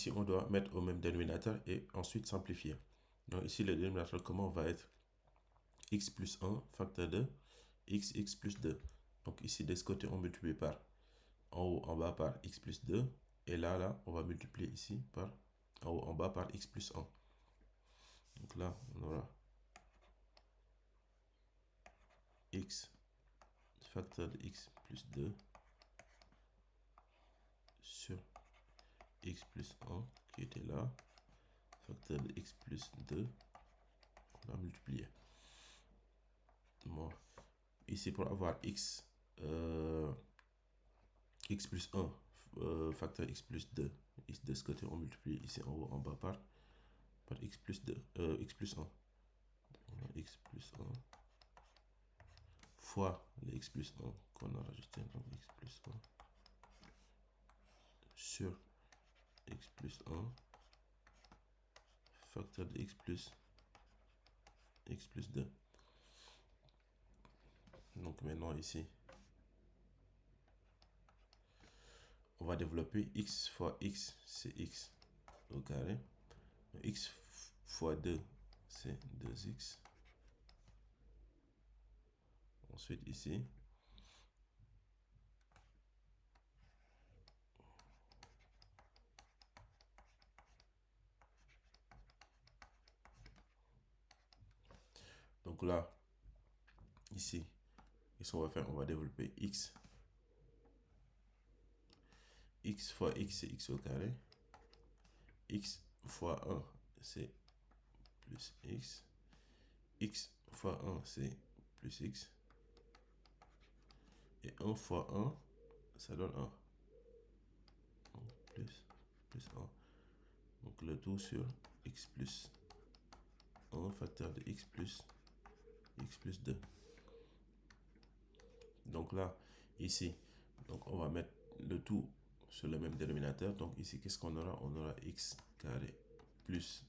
Ici, on doit mettre au même dénominateur et ensuite simplifier. Donc ici, le dénominateur commun va être x plus 1 facteur de x plus 2. Donc ici, de ce côté, on multiplie par en haut, en bas par x plus 2. Et là, on va multiplier ici par en haut, en bas par x plus 1. Donc là, on aura x facteur de x plus 2 sur x plus 1 qui était là, facteur de x plus 2, on va multiplier. Bon, ici pour avoir x plus 1, facteur x plus 2, ici de ce côté on multiplie ici en haut, en bas par x plus 2, x plus 1. On a x plus 1 fois le x plus 1 qu'on a rajouté, donc x plus 1 sur x plus 1 facteur de x plus 2. Donc maintenant ici, on va développer x fois x, c'est x au carré. X fois 2, c'est 2x. Ensuite ici, donc là, ici, qu'est-ce qu'on va faire? On va développer x. X fois x, c'est x au carré. X fois 1, c'est plus x. X fois 1, c'est plus x. Et 1 fois 1, ça donne 1. Donc plus 1. Donc le tout sur x plus 1 facteur de x plus 2. Donc là, ici, donc on va mettre le tout sur le même dénominateur. Donc ici, qu'est-ce qu'on aura? On aura x carré plus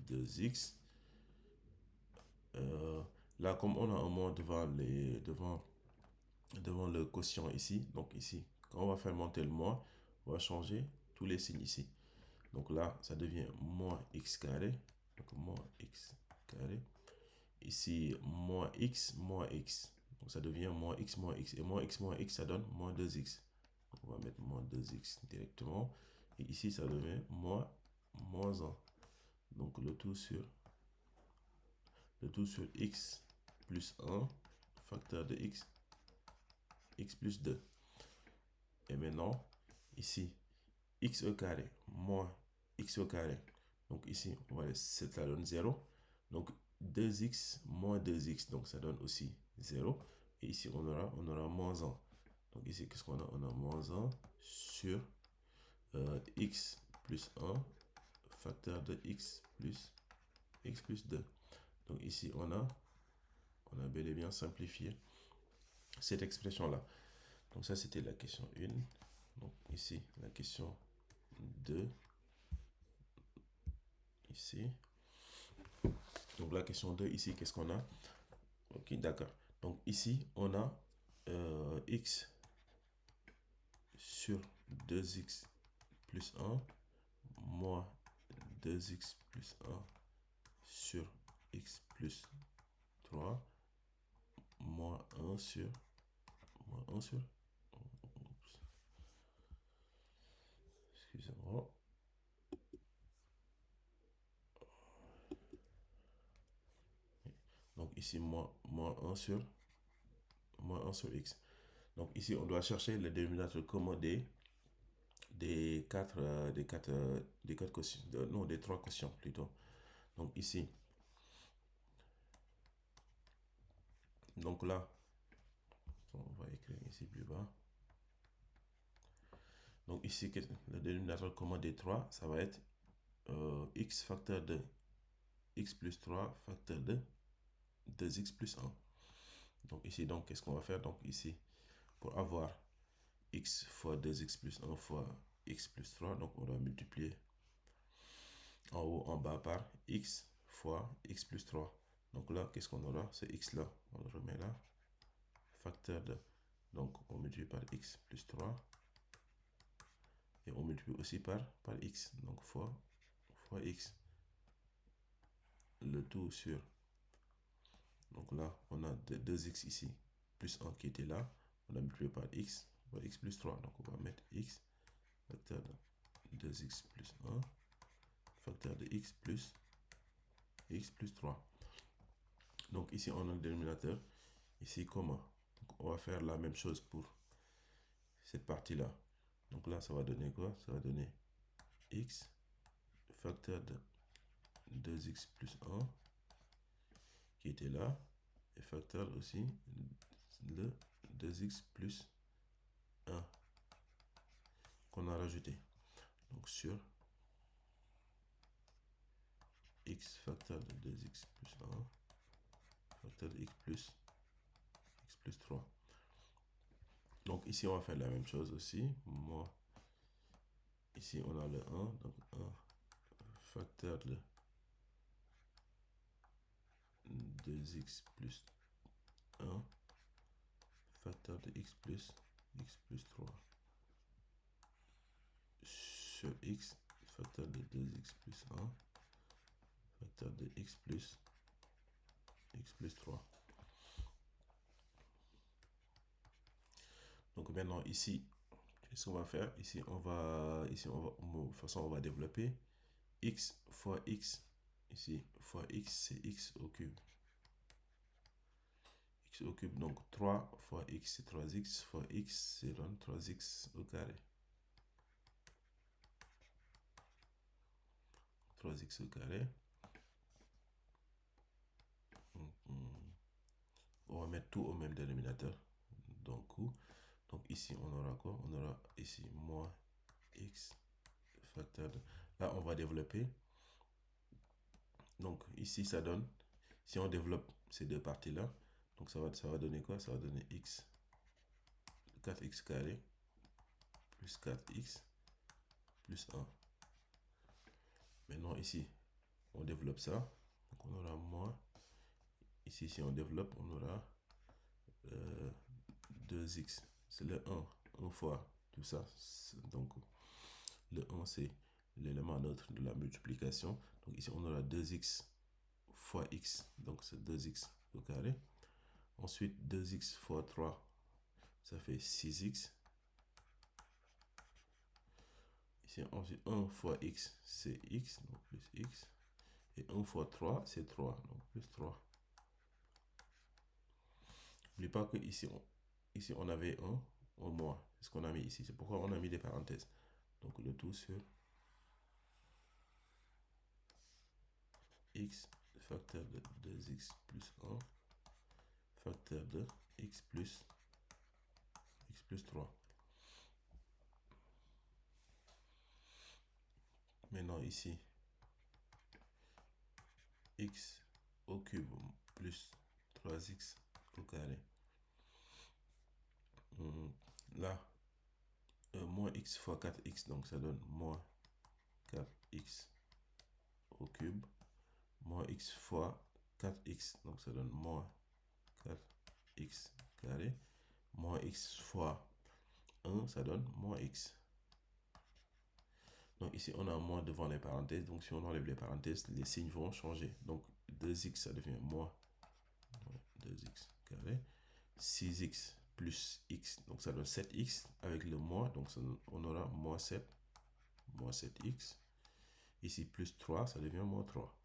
2x. Là, comme on a un moins devant le quotient ici, donc ici, quand on va faire monter le moins, on va changer tous les signes ici. Donc là, ça devient moins x carré. Donc moins x carré. Ici, moins x. Donc ça devient moins x. Et moins x, ça donne moins 2x. Donc on va mettre moins 2x directement. Et ici, ça devient moins 1. Donc le tout sur x plus 1 facteur de x plus 2. Et maintenant, ici, x au carré moins x au carré. Donc ici, on va laisser, ça donne 0. Donc 2x moins 2x, donc ça donne aussi 0. Et ici, on aura moins 1. Donc ici, qu'est-ce qu'on a? On a moins 1 sur x plus 1 facteur de x plus 2. Donc ici, on a bel et bien simplifié cette expression-là. Donc ça, c'était la question 1. Donc ici, la question 2. Ici. Donc la question 2, ici, qu'est-ce qu'on a? Ok, d'accord. Donc ici, on a x sur 2x plus 1 moins 2x plus 1 sur x plus 3 moins 1 sur excusez-moi. Donc ici, moins 1 sur x. Donc ici, on doit chercher le dénominateur commun des 4 quotients, non, des 3 quotients plutôt. Donc ici, donc là, on va écrire ici plus bas. Donc ici, le dénominateur commun des 3, ça va être x facteur de x plus 3 facteur de 2x plus 1. Donc ici, donc qu'est-ce qu'on va faire? Donc ici, pour avoir x fois 2x plus 1 fois x plus 3, donc on doit multiplier en haut, en bas par x fois x plus 3. Donc là, qu'est-ce qu'on aura? C'est x là, on le remet là, facteur de, donc on multiplie par x plus 3. Et on multiplie aussi par x. Donc fois x. Le tout sur... Donc là, on a 2x ici, plus 1 qui était là. On a multiplié par x plus 3. Donc on va mettre x, facteur de 2x plus 1, facteur de x plus 3. Donc ici, on a le dénominateur. Ici, comment? Donc, on va faire la même chose pour cette partie-là. Donc là, ça va donner quoi? Ça va donner x, facteur de 2x plus 1, qui était là, et facteur aussi de 2x plus 1, qu'on a rajouté. Donc sur x facteur de 2x plus 1, facteur de x plus 3. Donc ici, on va faire la même chose aussi. Moi, ici, on a le 1. Donc 1 facteur de 2x plus 1, facteur de x plus 3. Sur x, facteur de 2x plus 1, facteur de x plus 3. Donc maintenant, ici, qu'est-ce qu'on va faire? Ici, on va, de toute façon, on va développer x fois x. Ici, fois x, c'est x au cube. X au cube, donc 3 fois x, c'est 3x, fois x, c'est 3x au carré. 3x au carré. On va mettre tout au même dénominateur. Donc ici, on aura quoi? On aura ici moins x facteur de... Là, on va développer. Donc ici, ça donne... Si on développe ces deux parties-là, donc ça va donner quoi? Ça va donner x, 4x carré, plus 4x, plus 1. Maintenant, ici, on développe ça. Donc on aura moins. Ici, si on développe, on aura 2x. C'est le 1 fois tout ça. Donc, le 1, c'est l'élément neutre de la multiplication. Donc ici, on aura 2x fois x. Donc, c'est 2x au carré. Ensuite, 2x fois 3, ça fait 6x. Ici, ensuite, 1 fois x, c'est x, donc plus x. Et 1 fois 3, c'est 3, donc plus 3. N'oubliez pas que ici, on avait 1 au moins. C'est ce qu'on a mis ici. C'est pourquoi on a mis des parenthèses. Donc, le tout sur x facteur de 2x plus 1 facteur de x plus 3. Maintenant ici, x au cube plus 3x au carré. Là, moins x fois 4x, donc ça donne moins 4x au cube. Moins x fois 4x, donc ça donne moins 4x carré. Moins x fois 1, ça donne moins x. Donc ici, on a un moins devant les parenthèses. Donc si on enlève les parenthèses, les signes vont changer. Donc 2x, ça devient moins 2x carré. 6x plus x, donc ça donne 7x avec le moins. Donc on aura moins 7x. Ici, plus 3, ça devient moins 3.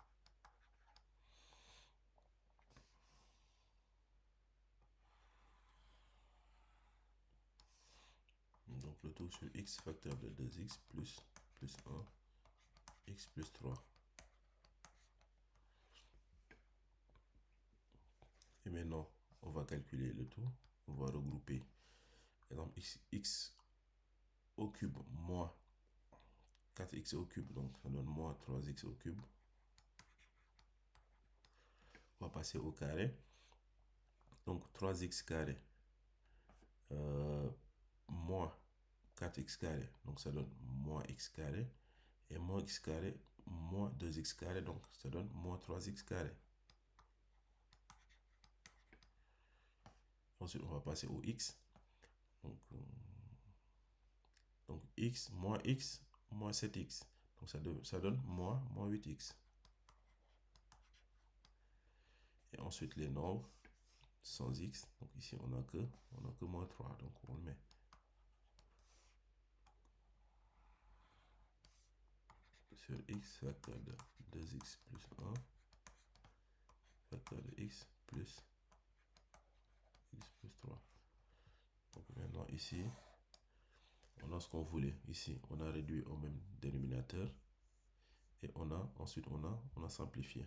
Donc le tout sur x facteur de 2x plus 1, x plus 3. Et maintenant, on va calculer le tout. On va regrouper. Par exemple, x au cube moins 4x au cube, donc ça donne moins 3x au cube. On va passer au carré. Donc 3x carré moins 4x carré, donc ça donne moins x carré. Et moins x carré moins 2x carré, donc ça donne moins 3x carré. Ensuite, on va passer au x. Donc, Donc x moins 7x. Donc ça donne moins 8x. Et ensuite les nombres sans x. Donc ici on a que moins 3. Donc on le met. Sur x facteur de 2x plus 1 facteur de x plus 3. Donc maintenant ici, on a ce qu'on voulait. Ici, on a réduit au même dénominateur. Et ensuite on a simplifié.